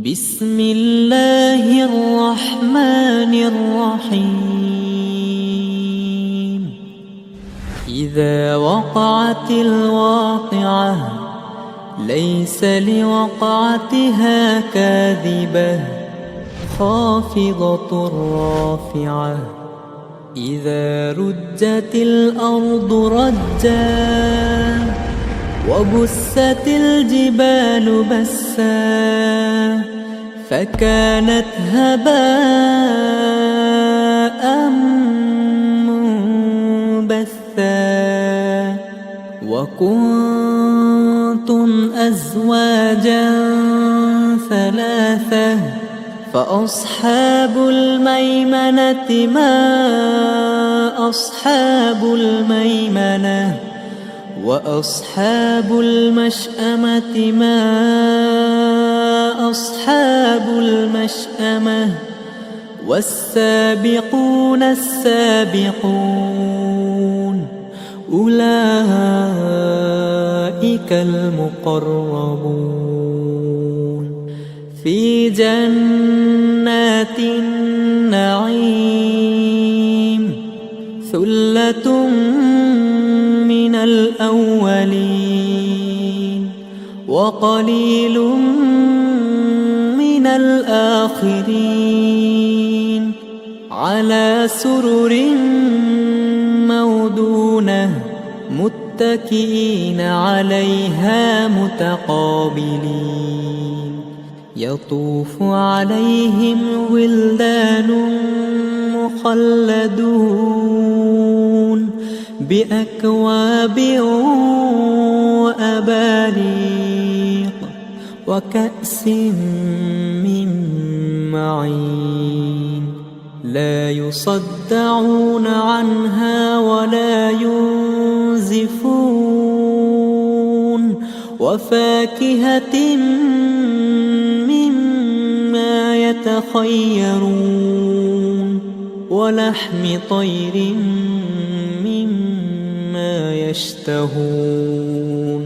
بسم الله الرحمن الرحيم. إذا وقعت الواقعة ليس لوقعتها كاذبة خافضة رافعة. إذا رجت الأرض رجا وبست الجبال بسا فكانت هباء منبثا. وكنتم أزواجا ثلاثة فأصحاب الميمنة ما أصحاب الميمنة وأصحاب المشأمة ما أصحاب المشأمة. والسابقون السابقون أولئك المقربون في جنات النعيم. ثلة من الأولين وقليل من الآخرين. على سرر مودونة متكئين عليها متقابلين. يطوف عليهم ولدان مخلدون بأكواب وأباريق وكأس من معين. لا يصدعون عنها ولا ينزفون. وفاكهة مما يتخيرون ولحم طير مما يشتهون.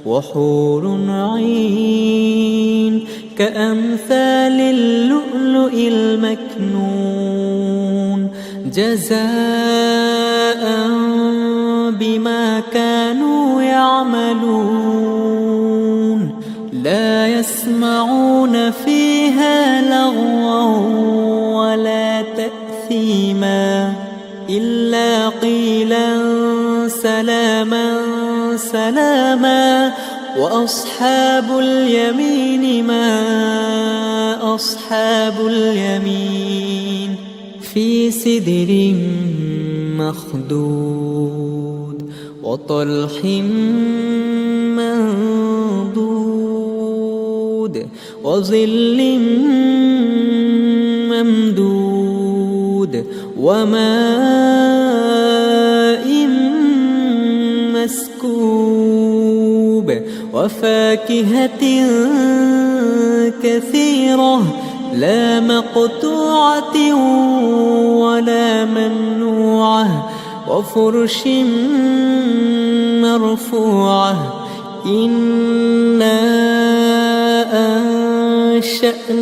وحور عين كأمثال اللؤلؤ المكنون جزاء بما كانوا يعملون. لا يسمعون فيها لغوا ولا تأثيما إلا قيلا سلاما سلاما. وأصحاب اليمين ما أصحاب اليمين في سدر مخضود وطلح منضود وظل ممدود وماء مسكوب. وفاكهة كثيرة لا مقطوعة ولا ممنوعة. وفرش مرفوعة. إنا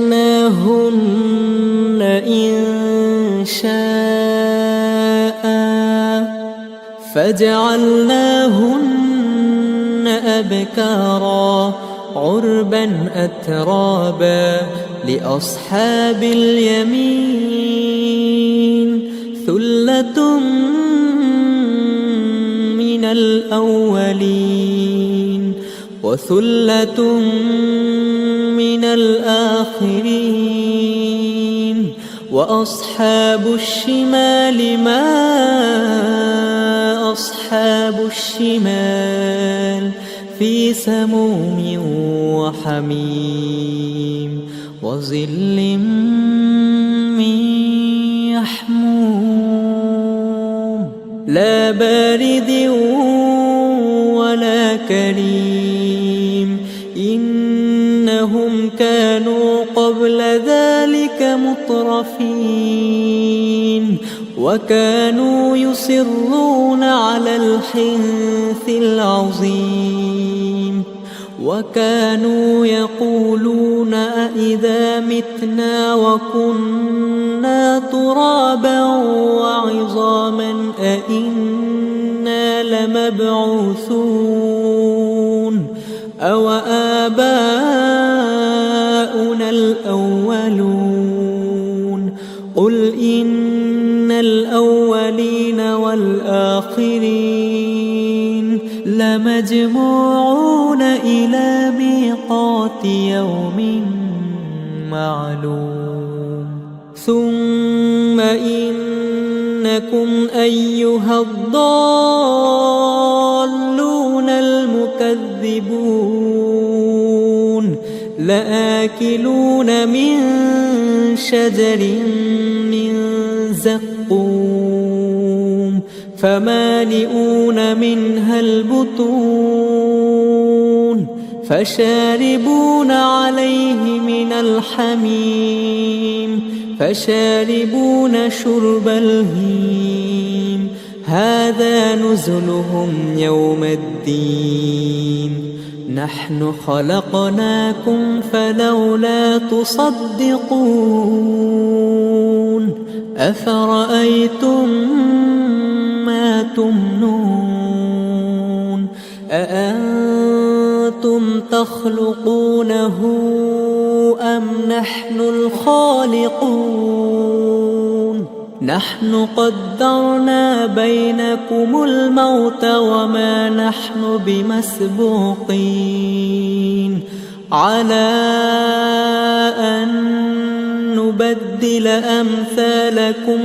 أنشأناهن إنشاء فجعلناهن أبكارا عربا أترابا لأصحاب اليمين. ثلة من الأولين وثلة من الآخرين. وأصحاب الشمال ما أصحاب الشمال في سموم وحميم وظل من يحموم لا بارد ولا كريم. إنهم كانوا قبل ذلك مترفين وكانوا يصرون على الحنث العظيم. وكانوا يقولون أإذا متنا وكنا ترابا وعظاما أإنا لمبعوثون أو آباؤنا الأولون قل إن الأولين والآخرين لمجموعون إلى ميقات يوم معلوم ثم إنكم أيها الضالون المكذبون لآكلون من شجر من زقوم فمالئون منها البطون فشاربون عليه من الحميم فشاربون شرب الهيم هذا نزلهم يوم الدين نحن خلقناكم فلولا تصدقون أفرأيتم ما تمنون أأنتم تخلقونه أم نحن الخالقون نحن قدرنا بينكم الموت وما نحن بمسبوقين على أن نبدل أمثالكم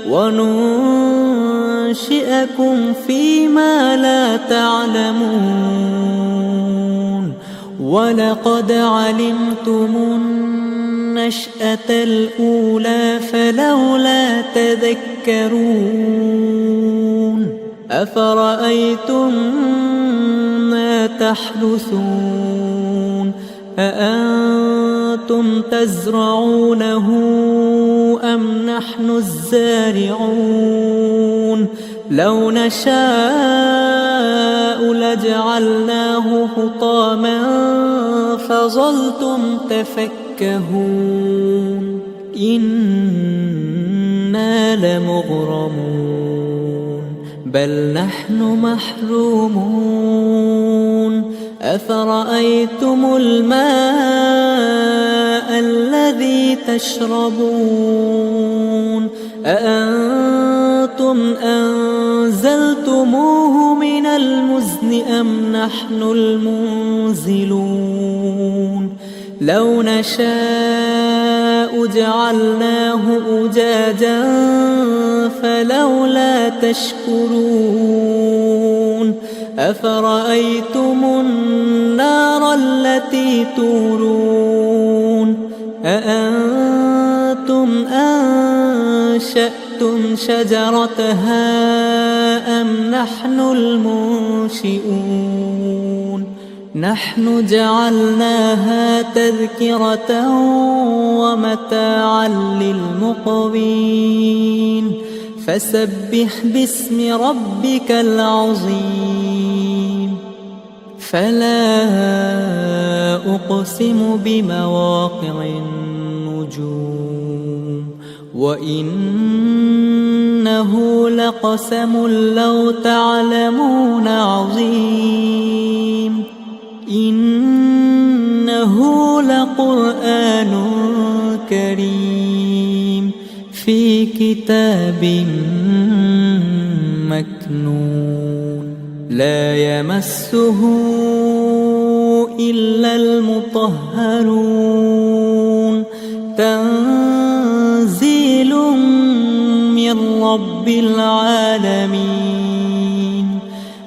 وننشئكم فيما لا تعلمون ولقد علمتم النشأة الأولى فلولا تذكرون أفرأيتم ما تحدثون أأنتم تزرعونه أم نحن الزارعون لو نشاء لجعلناه حطاما فظلتم تفكهون إنا لمغرمون بل نحن محرومون أفرأيتم الماء الذي تشربون أأنتم أنزلتموه من المزن أم نحن المنزلون لو نشاء جعلناه أجاجا فلولا تشكرون أفرأيتم النار التي تورون أأنتم أنشأتم شجرتها أم نحن المنشئون نحن جعلناها تذكرة ومتاعا للمقوين فسبح باسم ربك العظيم فلا أقسم بمواقع النجوم وإنه لقسم لو تعلمون عظيم إنه لقرآن كريم في كتاب مكنون لا يمسه إلا المطهرون تنزيل من رب العالمين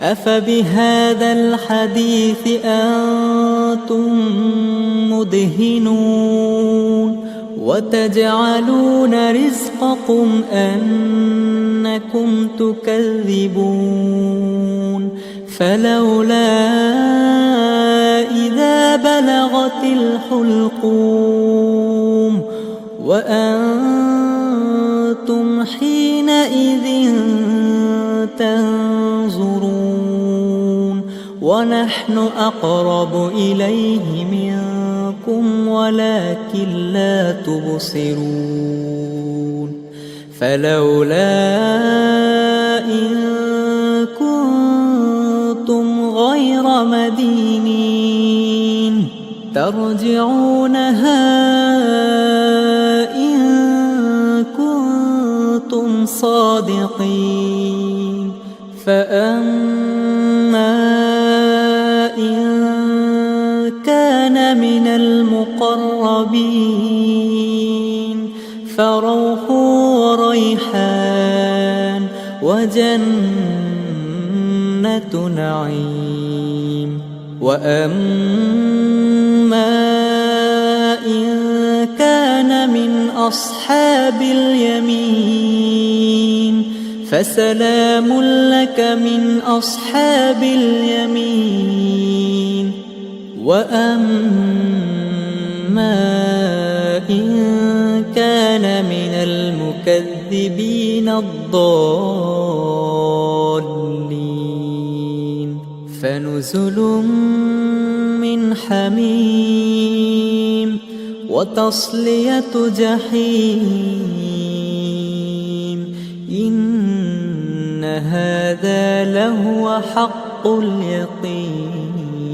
أفبهذا الحديث أنتم مدهنون وتجعلون رزقكم أنكم تكذبون فلولا إذا بلغت الحلقوم وأنتم حينئذ تنظرون ونحن أقرب إليه منكم ولكن لا تبصرون فلولا إن كنتم غير مدينين ترجعونها إن كنتم صادقين فأما إن كان من المقربين فروح وريحان وجنة نعيم وأما إن كان من أصحاب اليمين فسلام لك من أصحاب اليمين وأما إن كان من المكذبين الضالين فنزل من حميم وتصلية جحيم إن هذا لهو حق اليقين.